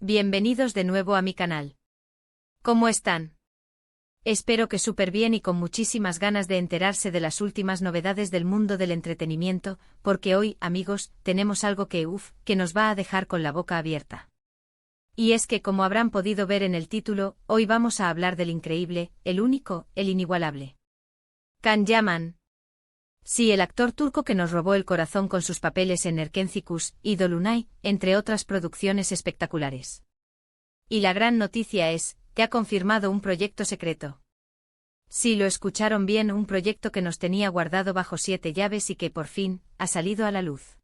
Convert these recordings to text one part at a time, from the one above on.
Bienvenidos de nuevo a mi canal. ¿Cómo están? Espero que súper bien y con muchísimas ganas de enterarse de las últimas novedades del mundo del entretenimiento, porque hoy, amigos, tenemos algo que nos va a dejar con la boca abierta. Y es que, como habrán podido ver en el título, hoy vamos a hablar del increíble, el único, el inigualable Can Yaman. Sí, el actor turco que nos robó el corazón con sus papeles en Erkencikus y Dolunay, entre otras producciones espectaculares. Y la gran noticia es que ha confirmado un proyecto secreto. Sí, lo escucharon bien, un proyecto que nos tenía guardado bajo 7 llaves y que por fin ha salido a la luz.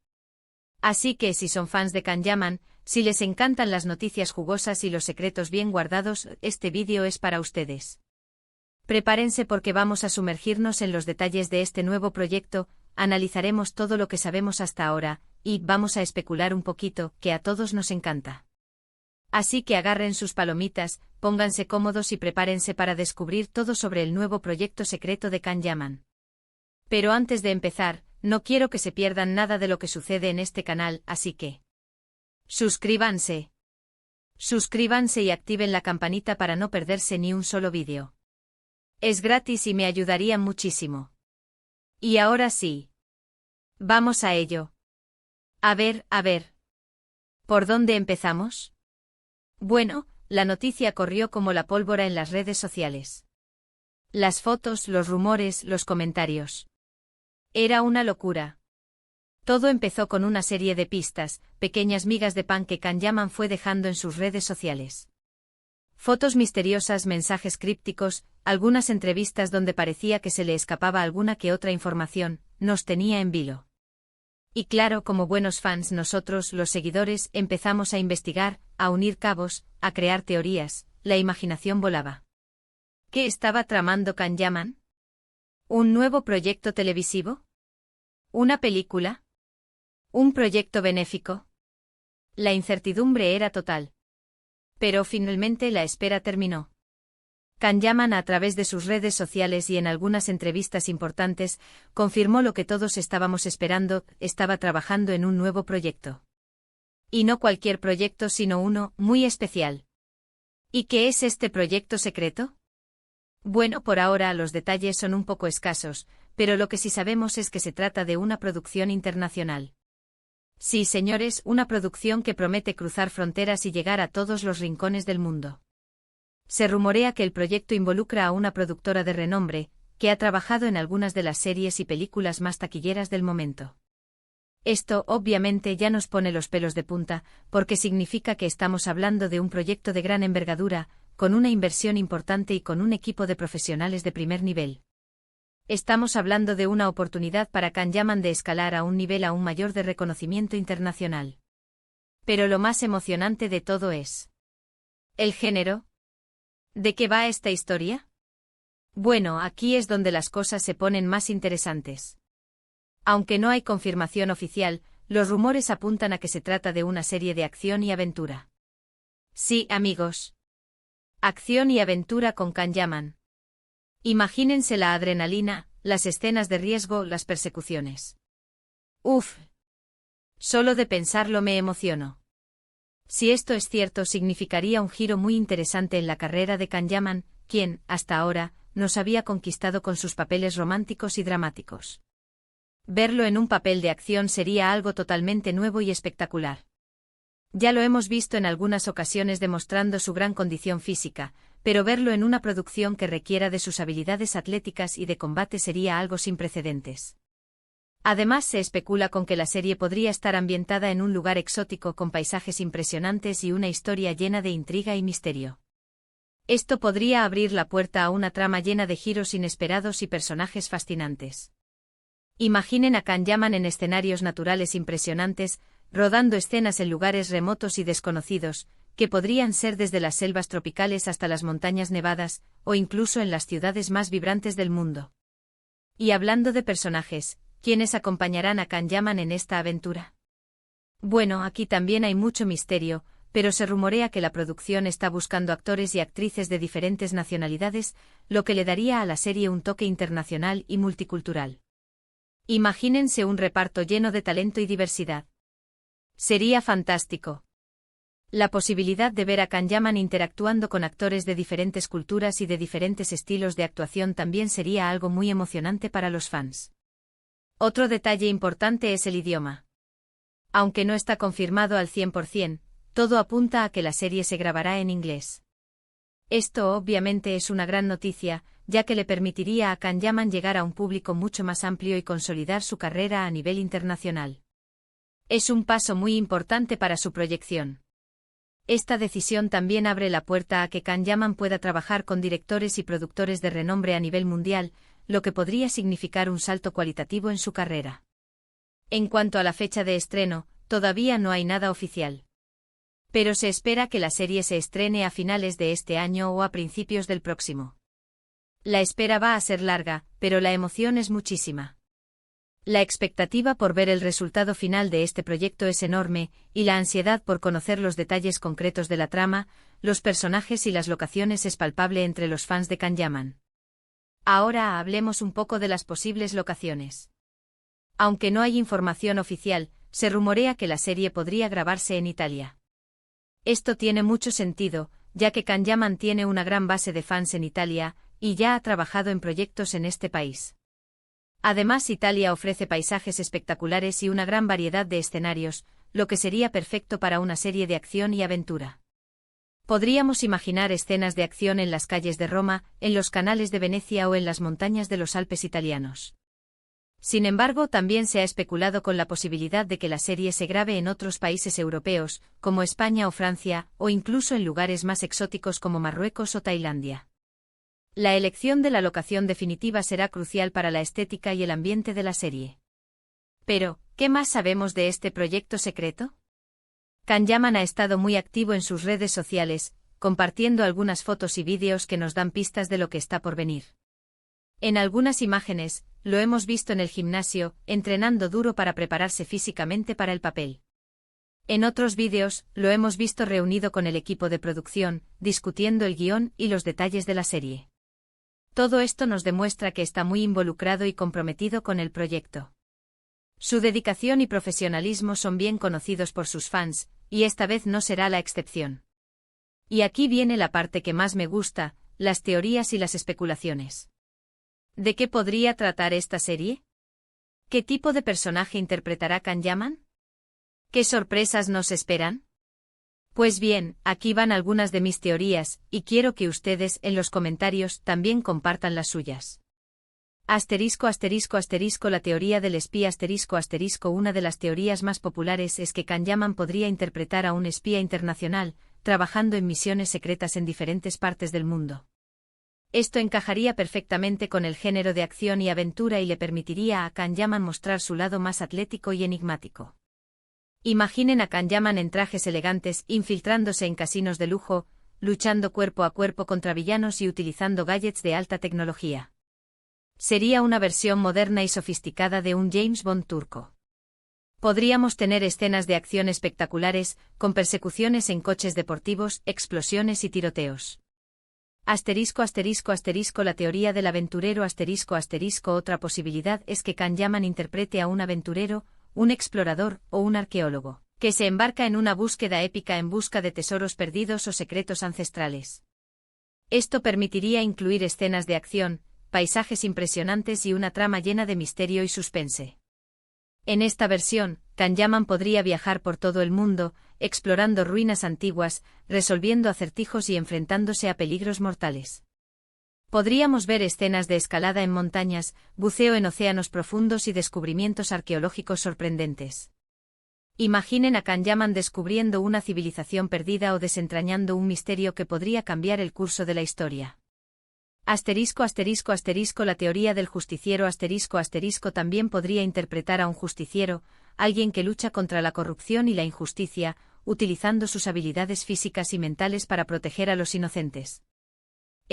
Así que si son fans de Can Yaman, si les encantan las noticias jugosas y los secretos bien guardados, este vídeo es para ustedes. Prepárense porque vamos a sumergirnos en los detalles de este nuevo proyecto, analizaremos todo lo que sabemos hasta ahora, y vamos a especular un poquito, que a todos nos encanta. Así que agarren sus palomitas, pónganse cómodos y prepárense para descubrir todo sobre el nuevo proyecto secreto de Can Yaman. Pero antes de empezar, no quiero que se pierdan nada de lo que sucede en este canal, así que suscríbanse. Suscríbanse y activen la campanita para no perderse ni un solo vídeo. Es gratis y me ayudarían muchísimo. Y ahora sí. Vamos a ello. A ver. ¿Por dónde empezamos? Bueno, la noticia corrió como la pólvora en las redes sociales. Las fotos, los rumores, los comentarios. Era una locura. Todo empezó con una serie de pistas, pequeñas migas de pan que Can Yaman fue dejando en sus redes sociales. Fotos misteriosas, mensajes crípticos, algunas entrevistas donde parecía que se le escapaba alguna que otra información, nos tenía en vilo. Y claro, como buenos fans nosotros, los seguidores, empezamos a investigar, a unir cabos, a crear teorías, la imaginación volaba. ¿Qué estaba tramando Can Yaman? ¿Un nuevo proyecto televisivo? ¿Una película? ¿Un proyecto benéfico? La incertidumbre era total. Pero finalmente la espera terminó. Can Yaman, a través de sus redes sociales y en algunas entrevistas importantes, confirmó lo que todos estábamos esperando, estaba trabajando en un nuevo proyecto. Y no cualquier proyecto, sino uno muy especial. ¿Y qué es este proyecto secreto? Bueno, por ahora los detalles son un poco escasos, pero lo que sí sabemos es que se trata de una producción internacional. Sí, señores, una producción que promete cruzar fronteras y llegar a todos los rincones del mundo. Se rumorea que el proyecto involucra a una productora de renombre, que ha trabajado en algunas de las series y películas más taquilleras del momento. Esto, obviamente, ya nos pone los pelos de punta, porque significa que estamos hablando de un proyecto de gran envergadura, con una inversión importante y con un equipo de profesionales de primer nivel. Estamos hablando de una oportunidad para Can Yaman de escalar a un nivel aún mayor de reconocimiento internacional. Pero lo más emocionante de todo es el género. ¿De qué va esta historia? Bueno, aquí es donde las cosas se ponen más interesantes. Aunque no hay confirmación oficial, los rumores apuntan a que se trata de una serie de acción y aventura. Sí, amigos. Acción y aventura con Can Yaman. Imagínense la adrenalina, las escenas de riesgo, las persecuciones. Solo de pensarlo me emociono. Si esto es cierto, significaría un giro muy interesante en la carrera de Can Yaman, quien, hasta ahora, nos había conquistado con sus papeles románticos y dramáticos. Verlo en un papel de acción sería algo totalmente nuevo y espectacular. Ya lo hemos visto en algunas ocasiones demostrando su gran condición física, pero verlo en una producción que requiera de sus habilidades atléticas y de combate sería algo sin precedentes. Además, se especula con que la serie podría estar ambientada en un lugar exótico con paisajes impresionantes y una historia llena de intriga y misterio. Esto podría abrir la puerta a una trama llena de giros inesperados y personajes fascinantes. Imaginen a Can Yaman en escenarios naturales impresionantes, rodando escenas en lugares remotos y desconocidos, que podrían ser desde las selvas tropicales hasta las montañas nevadas, o incluso en las ciudades más vibrantes del mundo. Y hablando de personajes, ¿quiénes acompañarán a Can Yaman en esta aventura? Bueno, aquí también hay mucho misterio, pero se rumorea que la producción está buscando actores y actrices de diferentes nacionalidades, lo que le daría a la serie un toque internacional y multicultural. Imagínense un reparto lleno de talento y diversidad. Sería fantástico. La posibilidad de ver a Kanyaman interactuando con actores de diferentes culturas y de diferentes estilos de actuación también sería algo muy emocionante para los fans. Otro detalle importante es el idioma. Aunque no está confirmado al 100%, todo apunta a que la serie se grabará en inglés. Esto obviamente es una gran noticia, ya que le permitiría a Kanyaman llegar a un público mucho más amplio y consolidar su carrera a nivel internacional. Es un paso muy importante para su proyección. Esta decisión también abre la puerta a que Kanyaman pueda trabajar con directores y productores de renombre a nivel mundial, lo que podría significar un salto cualitativo en su carrera. En cuanto a la fecha de estreno, todavía no hay nada oficial. Pero se espera que la serie se estrene a finales de este año o a principios del próximo. La espera va a ser larga, pero la emoción es muchísima. La expectativa por ver el resultado final de este proyecto es enorme, y la ansiedad por conocer los detalles concretos de la trama, los personajes y las locaciones es palpable entre los fans de Kanyaman. Ahora hablemos un poco de las posibles locaciones. Aunque no hay información oficial, se rumorea que la serie podría grabarse en Italia. Esto tiene mucho sentido, ya que Kanyaman tiene una gran base de fans en Italia, y ya ha trabajado en proyectos en este país. Además, Italia ofrece paisajes espectaculares y una gran variedad de escenarios, lo que sería perfecto para una serie de acción y aventura. Podríamos imaginar escenas de acción en las calles de Roma, en los canales de Venecia o en las montañas de los Alpes italianos. Sin embargo, también se ha especulado con la posibilidad de que la serie se grabe en otros países europeos, como España o Francia, o incluso en lugares más exóticos como Marruecos o Tailandia. La elección de la locación definitiva será crucial para la estética y el ambiente de la serie. Pero, ¿qué más sabemos de este proyecto secreto? Kanyaman ha estado muy activo en sus redes sociales, compartiendo algunas fotos y vídeos que nos dan pistas de lo que está por venir. En algunas imágenes, lo hemos visto en el gimnasio, entrenando duro para prepararse físicamente para el papel. En otros vídeos, lo hemos visto reunido con el equipo de producción, discutiendo el guión y los detalles de la serie. Todo esto nos demuestra que está muy involucrado y comprometido con el proyecto. Su dedicación y profesionalismo son bien conocidos por sus fans, y esta vez no será la excepción. Y aquí viene la parte que más me gusta, las teorías y las especulaciones. ¿De qué podría tratar esta serie? ¿Qué tipo de personaje interpretará Kanyaman? ¿Qué sorpresas nos esperan? Pues bien, aquí van algunas de mis teorías, y quiero que ustedes en los comentarios también compartan las suyas. Asterisco asterisco asterisco la teoría del espía asterisco asterisco una de las teorías más populares es que Kanyaman podría interpretar a un espía internacional, trabajando en misiones secretas en diferentes partes del mundo. Esto encajaría perfectamente con el género de acción y aventura y le permitiría a Kanyaman mostrar su lado más atlético y enigmático. Imaginen a Kanyaman en trajes elegantes, infiltrándose en casinos de lujo, luchando cuerpo a cuerpo contra villanos y utilizando gadgets de alta tecnología. Sería una versión moderna y sofisticada de un James Bond turco. Podríamos tener escenas de acción espectaculares, con persecuciones en coches deportivos, explosiones y tiroteos. Asterisco asterisco asterisco la teoría del aventurero asterisco asterisco otra posibilidad es que Kanyaman interprete a un aventurero, un explorador o un arqueólogo, que se embarca en una búsqueda épica en busca de tesoros perdidos o secretos ancestrales. Esto permitiría incluir escenas de acción, paisajes impresionantes y una trama llena de misterio y suspense. En esta versión, Kanyaman podría viajar por todo el mundo, explorando ruinas antiguas, resolviendo acertijos y enfrentándose a peligros mortales. Podríamos ver escenas de escalada en montañas, buceo en océanos profundos y descubrimientos arqueológicos sorprendentes. Imaginen a Kanyaman descubriendo una civilización perdida o desentrañando un misterio que podría cambiar el curso de la historia. Asterisco asterisco asterisco la teoría del justiciero asterisco asterisco también podría interpretar a un justiciero, alguien que lucha contra la corrupción y la injusticia, utilizando sus habilidades físicas y mentales para proteger a los inocentes.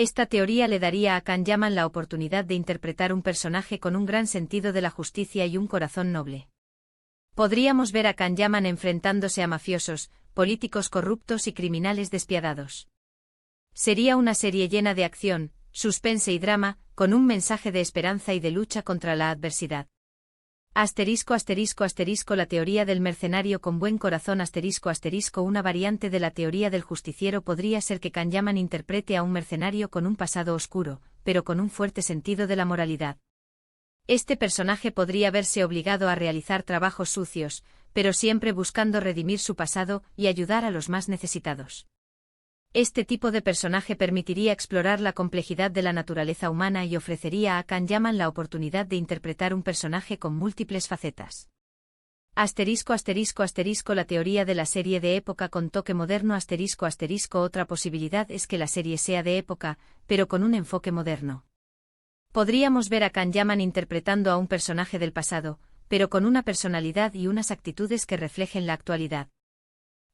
Esta teoría le daría a Kanyaman la oportunidad de interpretar un personaje con un gran sentido de la justicia y un corazón noble. Podríamos ver a Kanyaman enfrentándose a mafiosos, políticos corruptos y criminales despiadados. Sería una serie llena de acción, suspense y drama, con un mensaje de esperanza y de lucha contra la adversidad. Asterisco asterisco asterisco la teoría del mercenario con buen corazón asterisco asterisco una variante de la teoría del justiciero podría ser que Kanyaman interprete a un mercenario con un pasado oscuro, pero con un fuerte sentido de la moralidad. Este personaje podría verse obligado a realizar trabajos sucios, pero siempre buscando redimir su pasado y ayudar a los más necesitados. Este tipo de personaje permitiría explorar la complejidad de la naturaleza humana y ofrecería a Kanyaman la oportunidad de interpretar un personaje con múltiples facetas. Asterisco asterisco asterisco la teoría de la serie de época con toque moderno asterisco asterisco otra posibilidad es que la serie sea de época, pero con un enfoque moderno. Podríamos ver a Kanyaman interpretando a un personaje del pasado, pero con una personalidad y unas actitudes que reflejen la actualidad.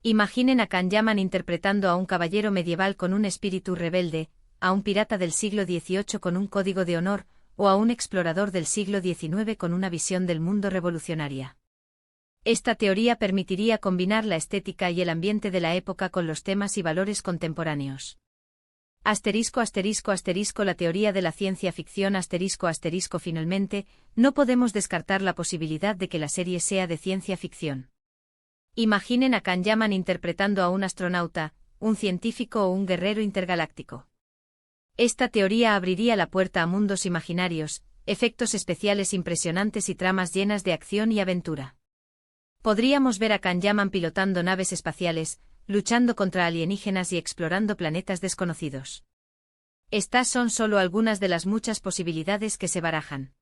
Imaginen a Kanyaman interpretando a un caballero medieval con un espíritu rebelde, a un pirata del siglo XVIII con un código de honor, o a un explorador del siglo XIX con una visión del mundo revolucionaria. Esta teoría permitiría combinar la estética y el ambiente de la época con los temas y valores contemporáneos. Asterisco asterisco asterisco la teoría de la ciencia ficción asterisco asterisco finalmente, no podemos descartar la posibilidad de que la serie sea de ciencia ficción. Imaginen a Kanyaman interpretando a un astronauta, un científico o un guerrero intergaláctico. Esta teoría abriría la puerta a mundos imaginarios, efectos especiales impresionantes y tramas llenas de acción y aventura. Podríamos ver a Kanyaman pilotando naves espaciales, luchando contra alienígenas y explorando planetas desconocidos. Estas son solo algunas de las muchas posibilidades que se barajan.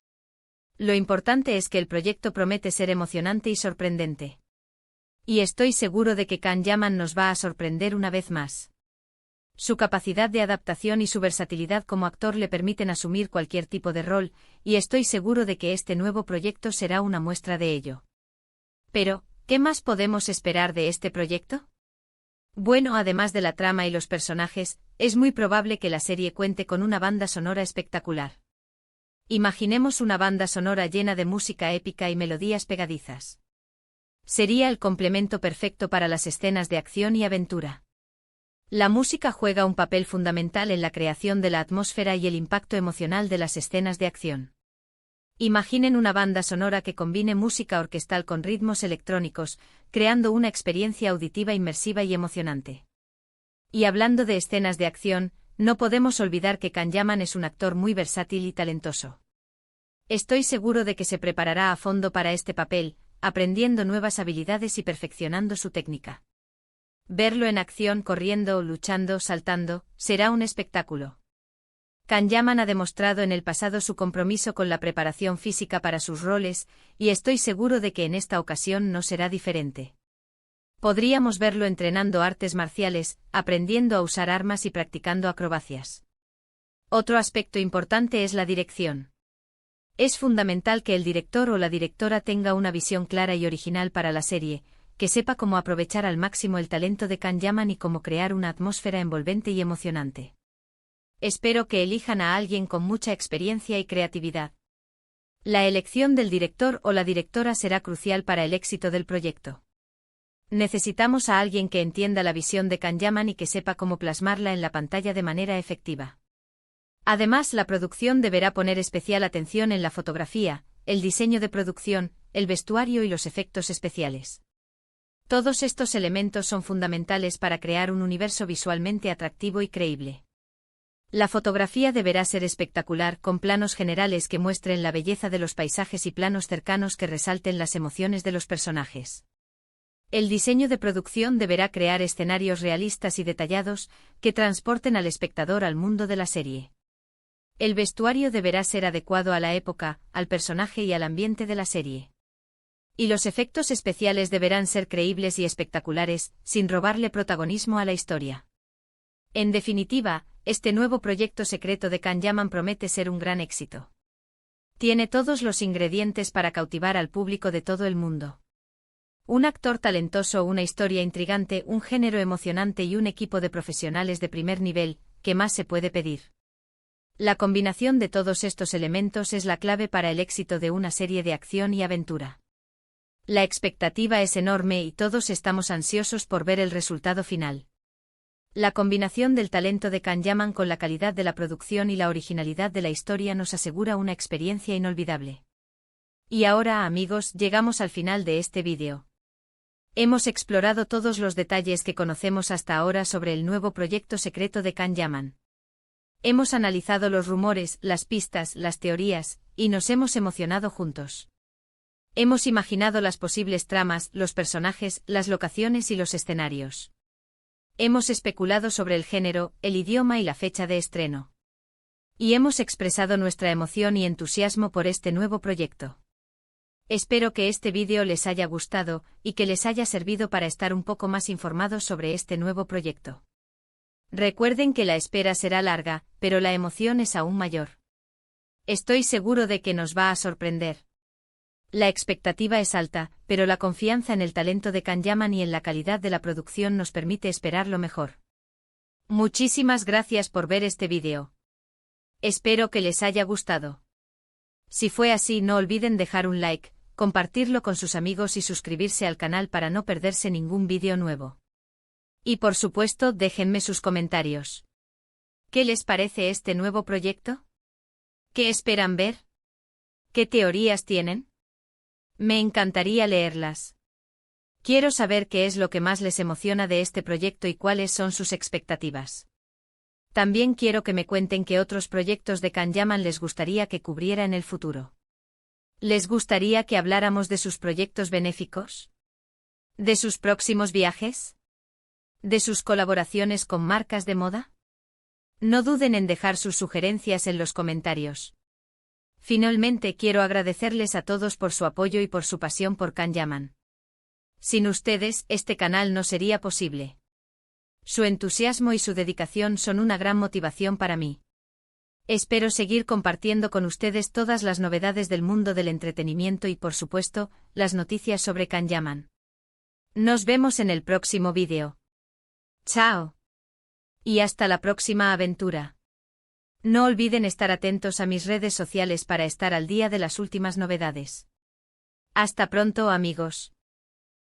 Lo importante es que el proyecto promete ser emocionante y sorprendente. Y estoy seguro de que Kanyaman nos va a sorprender una vez más. Su capacidad de adaptación y su versatilidad como actor le permiten asumir cualquier tipo de rol, y estoy seguro de que este nuevo proyecto será una muestra de ello. Pero, ¿qué más podemos esperar de este proyecto? Bueno, además de la trama y los personajes, es muy probable que la serie cuente con una banda sonora espectacular. Imaginemos una banda sonora llena de música épica y melodías pegadizas. Sería el complemento perfecto para las escenas de acción y aventura. La música juega un papel fundamental en la creación de la atmósfera y el impacto emocional de las escenas de acción. Imaginen una banda sonora que combine música orquestal con ritmos electrónicos, creando una experiencia auditiva inmersiva y emocionante. Y hablando de escenas de acción, no podemos olvidar que Kanyaman es un actor muy versátil y talentoso. Estoy seguro de que se preparará a fondo para este papel, aprendiendo nuevas habilidades y perfeccionando su técnica. Verlo en acción corriendo, luchando, saltando, será un espectáculo. Kanyaman ha demostrado en el pasado su compromiso con la preparación física para sus roles, y estoy seguro de que en esta ocasión no será diferente. Podríamos verlo entrenando artes marciales, aprendiendo a usar armas y practicando acrobacias. Otro aspecto importante es la dirección. Es fundamental que el director o la directora tenga una visión clara y original para la serie, que sepa cómo aprovechar al máximo el talento de Kanyaman y cómo crear una atmósfera envolvente y emocionante. Espero que elijan a alguien con mucha experiencia y creatividad. La elección del director o la directora será crucial para el éxito del proyecto. Necesitamos a alguien que entienda la visión de Kanyaman y que sepa cómo plasmarla en la pantalla de manera efectiva. Además, la producción deberá poner especial atención en la fotografía, el diseño de producción, el vestuario y los efectos especiales. Todos estos elementos son fundamentales para crear un universo visualmente atractivo y creíble. La fotografía deberá ser espectacular, con planos generales que muestren la belleza de los paisajes y planos cercanos que resalten las emociones de los personajes. El diseño de producción deberá crear escenarios realistas y detallados que transporten al espectador al mundo de la serie. El vestuario deberá ser adecuado a la época, al personaje y al ambiente de la serie. Y los efectos especiales deberán ser creíbles y espectaculares, sin robarle protagonismo a la historia. En definitiva, este nuevo proyecto secreto de Kanyaman promete ser un gran éxito. Tiene todos los ingredientes para cautivar al público de todo el mundo. Un actor talentoso, una historia intrigante, un género emocionante y un equipo de profesionales de primer nivel, ¿qué más se puede pedir? La combinación de todos estos elementos es la clave para el éxito de una serie de acción y aventura. La expectativa es enorme y todos estamos ansiosos por ver el resultado final. La combinación del talento de Kanyaman con la calidad de la producción y la originalidad de la historia nos asegura una experiencia inolvidable. Y ahora, amigos, llegamos al final de este vídeo. Hemos explorado todos los detalles que conocemos hasta ahora sobre el nuevo proyecto secreto de Can Yaman. Hemos analizado los rumores, las pistas, las teorías, y nos hemos emocionado juntos. Hemos imaginado las posibles tramas, los personajes, las locaciones y los escenarios. Hemos especulado sobre el género, el idioma y la fecha de estreno. Y hemos expresado nuestra emoción y entusiasmo por este nuevo proyecto. Espero que este vídeo les haya gustado y que les haya servido para estar un poco más informados sobre este nuevo proyecto. Recuerden que la espera será larga, pero la emoción es aún mayor. Estoy seguro de que nos va a sorprender. La expectativa es alta, pero la confianza en el talento de Can Yaman y en la calidad de la producción nos permite esperar lo mejor. Muchísimas gracias por ver este vídeo. Espero que les haya gustado. Si fue así, no olviden dejar un like, compartirlo con sus amigos y suscribirse al canal para no perderse ningún vídeo nuevo. Y por supuesto, déjenme sus comentarios. ¿Qué les parece este nuevo proyecto? ¿Qué esperan ver? ¿Qué teorías tienen? Me encantaría leerlas. Quiero saber qué es lo que más les emociona de este proyecto y cuáles son sus expectativas. También quiero que me cuenten qué otros proyectos de Can Yaman les gustaría que cubriera en el futuro. ¿Les gustaría que habláramos de sus proyectos benéficos? ¿De sus próximos viajes? ¿De sus colaboraciones con marcas de moda? No duden en dejar sus sugerencias en los comentarios. Finalmente quiero agradecerles a todos por su apoyo y por su pasión por Can Yaman. Sin ustedes, este canal no sería posible. Su entusiasmo y su dedicación son una gran motivación para mí. Espero seguir compartiendo con ustedes todas las novedades del mundo del entretenimiento y, por supuesto, las noticias sobre Can Yaman. Nos vemos en el próximo vídeo. ¡Chao! Y hasta la próxima aventura. No olviden estar atentos a mis redes sociales para estar al día de las últimas novedades. Hasta pronto, amigos.